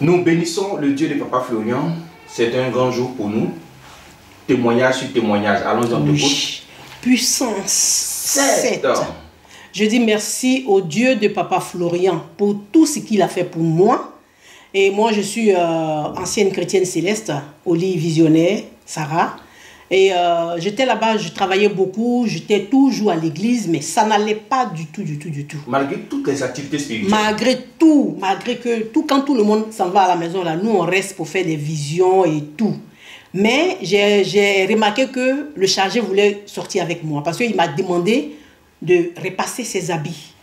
Nous bénissons le Dieu de Papa Florian. C'est un grand jour pour nous. Témoignage sur témoignage. Allons-y en oui. Puissance 7. Je dis merci au Dieu de Papa Florian pour tout ce qu'il a fait pour moi. Et moi, je suis ancienne chrétienne céleste, Oli visionnaire, Sarah. Et j'étais là-bas, je travaillais beaucoup, j'étais toujours à l'église, mais ça n'allait pas du tout. Malgré toutes les activités spirituelles. Malgré que tout, quand tout le monde s'en va à la maison, là, nous on reste pour faire des visions et tout. Mais j'ai remarqué que le chargé voulait sortir avec moi parce qu'il m'a demandé de repasser ses habits.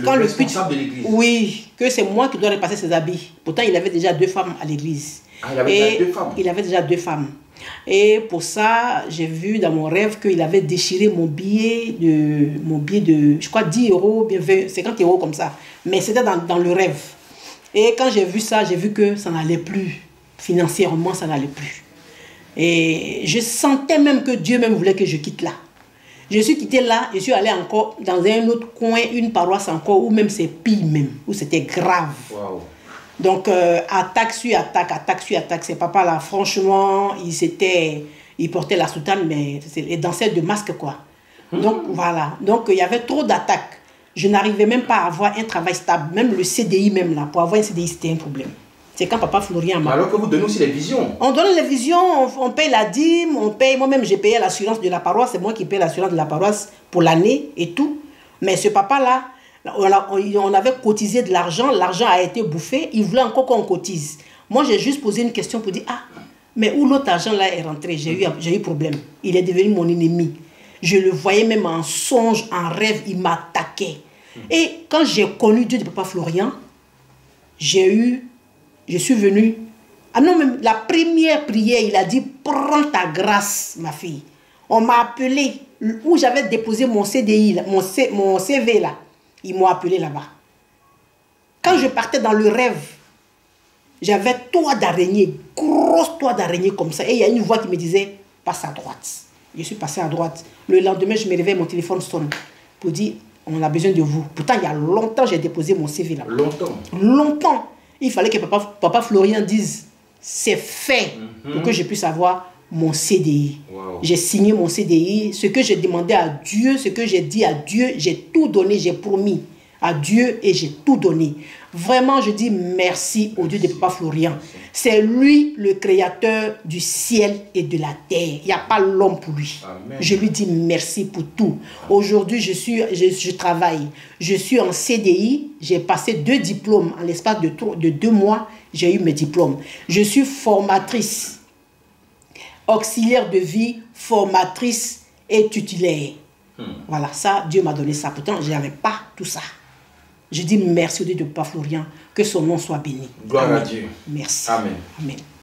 Quand le responsable de l'église. Oui, que c'est moi qui dois repasser ses habits. Pourtant, il avait déjà 2 femmes à l'église. Ah, il avait déjà 2 femmes. Il avait déjà 2 femmes. Et pour ça, j'ai vu dans mon rêve qu'il avait déchiré mon billet de, je crois, 10 euros, bien 20, 50 euros comme ça. Mais c'était dans le rêve. Et quand j'ai vu ça, j'ai vu que ça n'allait plus. Financièrement, ça n'allait plus. Et je sentais même que Dieu même voulait que je quitte là. Je suis quitté là, je suis allé encore dans un autre coin, une paroisse encore, où même c'est pire même, où c'était grave. Wow. Donc, attaque sur attaque, ces papas-là, franchement, ils portaient la soutane, mais ils dansaient de masque, quoi. Donc, voilà. Donc, il y avait trop d'attaques. Je n'arrivais même pas à avoir un travail stable. Même le CDI, même là, pour avoir un CDI, c'était un problème. C'est quand Papa Florian m'a... Alors que vous donnez aussi les visions. On donne les visions, on paye la dîme, on paye... Moi-même, j'ai payé l'assurance de la paroisse. C'est moi qui paye l'assurance de la paroisse pour l'année et tout. Mais ce papa-là, on avait cotisé de l'argent. L'argent a été bouffé. Il voulait encore qu'on cotise. Moi, j'ai juste posé une question pour dire, ah, mais où l'autre argent-là est rentré? J'ai eu problème. Il est devenu mon ennemi. Je le voyais même en songe, en rêve. Il m'attaquait. Et quand j'ai connu Dieu de Papa Florian, je suis venue. Ah non, même la première prière, il a dit, prends ta grâce, ma fille. On m'a appelé, où j'avais déposé mon CDI, mon CV là. Ils m'ont appelé là-bas. Quand je partais dans le rêve, j'avais toit d'araignée, grosse toit d'araignée comme ça. Et il y a une voix qui me disait, passe à droite. Je suis passé à droite. Le lendemain, je me réveille, mon téléphone sonne pour dire, on a besoin de vous. Pourtant, il y a longtemps, j'ai déposé mon CV là. Longtemps. Il fallait que Papa Florian dise, c'est fait pour que je puisse avoir mon CDI. Wow. J'ai signé mon CDI. Ce que j'ai demandé à Dieu, ce que j'ai dit à Dieu, j'ai tout donné, j'ai promis à Dieu et j'ai tout donné. Vraiment, je dis merci au Dieu de Papa Florian. C'est lui le créateur du ciel et de la terre. Il n'y a pas l'homme pour lui. Amen. Je lui dis merci pour tout. Aujourd'hui, je travaille. Je suis en CDI. J'ai passé 2 diplômes en l'espace de 2 mois. J'ai eu mes diplômes. Je suis formatrice, auxiliaire de vie, formatrice et tutélaire. Voilà, ça, Dieu m'a donné ça. Pourtant, je n'avais pas tout ça. Je dis merci au Dieu de Papa Florian, que son nom soit béni. Gloire à Dieu. Merci. Amen. Amen.